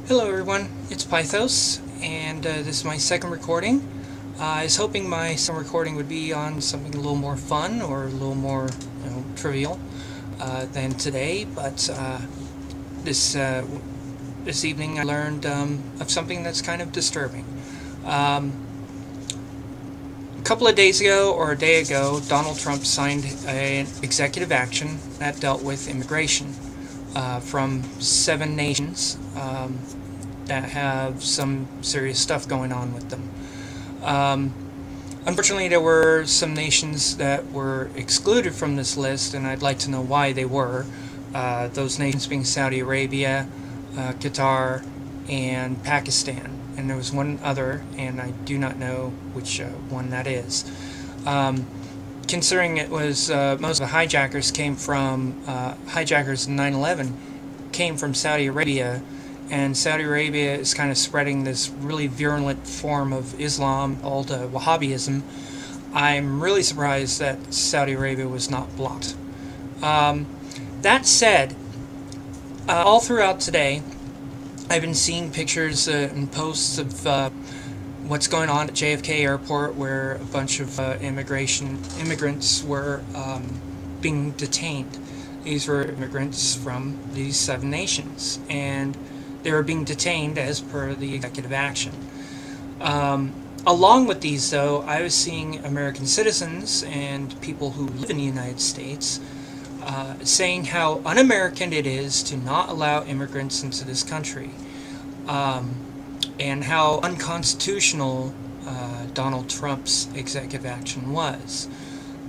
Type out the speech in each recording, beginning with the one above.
Hello everyone, it's Pythos, and this is my second recording. I was hoping my second recording would be on something a little more fun or a little more, trivial than today, but this this evening I learned of something that's kind of disturbing. Um, a couple of days ago, or a day ago, Donald Trump signed an executive action that dealt with immigration from 7 nations that have some serious stuff going on with them. Um, Unfortunately, there were some nations that were excluded from this list, and I'd like to know why they were. Those nations being Saudi Arabia, Qatar, and Pakistan. And there was one other, and I do not know which one that is. Um, Considering it was most of the hijackers came from hijackers in 9/11 came from Saudi Arabia, and Saudi Arabia is kind of spreading this really virulent form of Islam called Wahhabism. I'm really surprised that Saudi Arabia was not blocked. Um, that said, all throughout today, I've been seeing pictures and posts of what's going on at JFK Airport, where a bunch of immigrants were being detained. These were immigrants from these 7 nations, and they were being detained as per the executive action. Along with these, though, I was seeing American citizens and people who live in the United States saying how un-American it is to not allow immigrants into this country, and how unconstitutional Donald Trump's executive action was.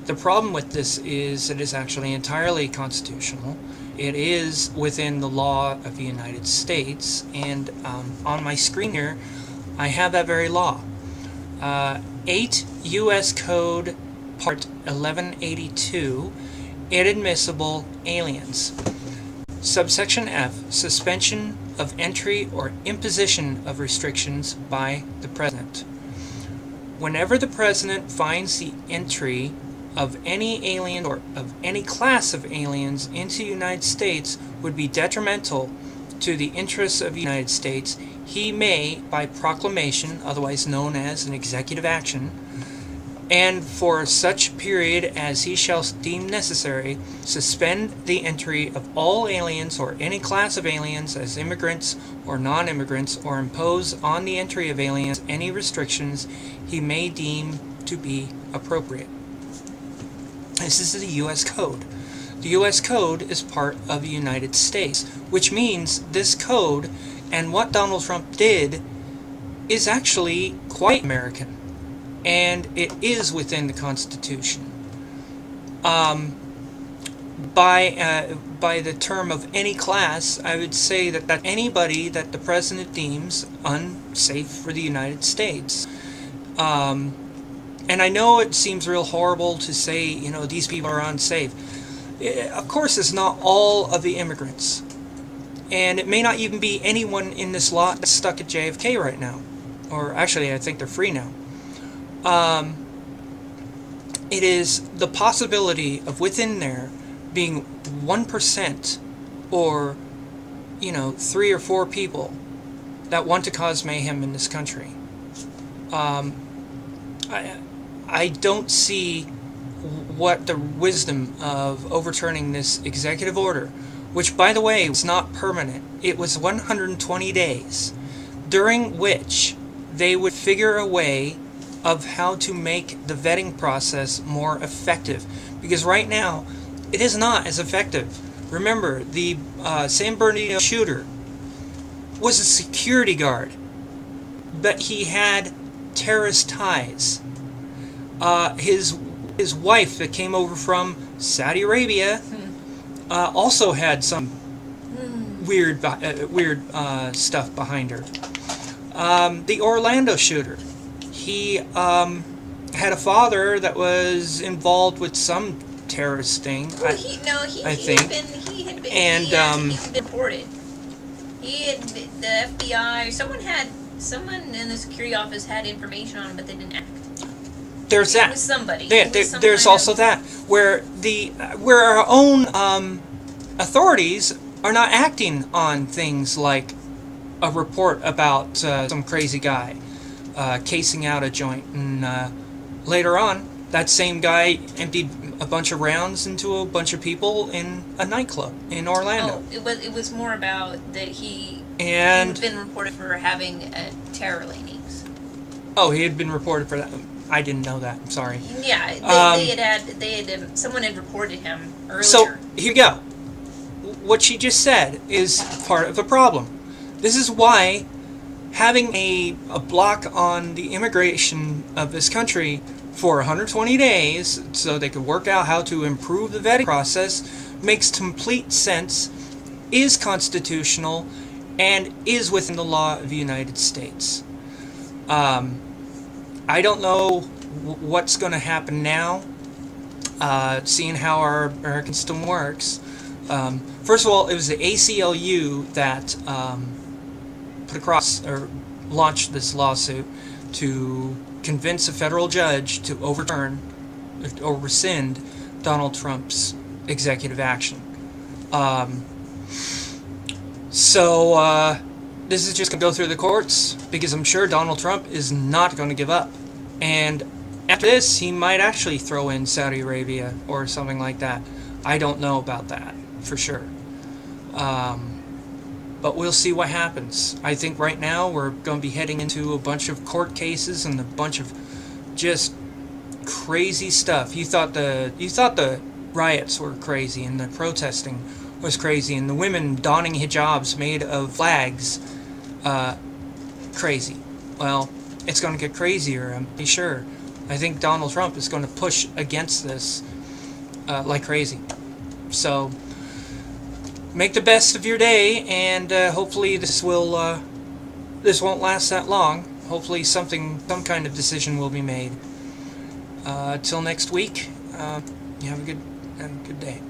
The problem with this is it is actually entirely constitutional. It is within the law of the United States, and on my screen here, I have that very law. 8 U.S. Code Part 1182, Inadmissible Aliens. Subsection F, suspension of entry or imposition of restrictions by the President. Whenever the President finds the entry of any alien or of any class of aliens into the United States would be detrimental to the interests of the United States, he may, by proclamation, otherwise known as an executive action, and for such period as he shall deem necessary, suspend the entry of all aliens or any class of aliens as immigrants or non-immigrants, or impose on the entry of aliens any restrictions he may deem to be appropriate. This is the U.S. Code. The U.S. Code is part of the United States, which means this code and what Donald Trump did is actually quite American, and it is within the Constitution. By the term of any class, I would say that anybody that the President deems unsafe for the United States. And I know it seems real horrible to say, these people are unsafe. Of course, it's not all of the immigrants. And it may not even be anyone in this lot that's stuck at JFK right now. Or actually, I think they're free now. It is the possibility of within there being 1% or, 3 or 4 people that want to cause mayhem in this country. I don't see what the wisdom of overturning this executive order, which, by the way, was not permanent. It was 120 days, during which they would figure a way of how to make the vetting process more effective. Because right now, it is not as effective. Remember, the San Bernardino shooter was a security guard, but he had terrorist ties. His wife that came over from Saudi Arabia also had some weird stuff behind her. The Orlando shooter, he had a father that was involed with some terrorist thing. He had been reported. The FBI, someone in the security office had information on him, but they didn't act. There's that. It was somebody. There's also that where our own authorities are not acting on things like a report about some crazy guy casing out a joint, and later on, that same guy emptied a bunch of rounds into a bunch of people in a nightclub in Orlando. Oh, it was more about that he And had been reported for having terror leanings. oh, he had been reported for that. I didn't know that. I'm sorry. Yeah, someone had reported him earlier. So here you go. What she just said is part of the problem. This is why having a block on the immigration of this country for 120 days so they could work out how to improve the vetting process makes complete sense, is constitutional, and is within the law of the United States. I don't know what's going to happen now, seeing how our American system works. First of all, it was the ACLU that put across or launched this lawsuit to convince a federal judge to overturn or rescind Donald Trump's executive action. So this is just going to go through the courts because I'm sure Donald Trump is not going to give up. And after this, he might actually throw in Saudi Arabia or something like that. I don't know about that for sure. But we'll see what happens. I think right now we're going to be heading into a bunch of court cases and a bunch of just crazy stuff. You thought the riots were crazy and the protesting was crazy and the women donning hijabs made of flags crazy. Well, it's going to get crazier, I'm pretty sure. I think Donald Trump is going to push against this like crazy. So make the best of your day, and hopefully this won't last that long. Hopefully some kind of decision will be made. Till next week, you have a good day.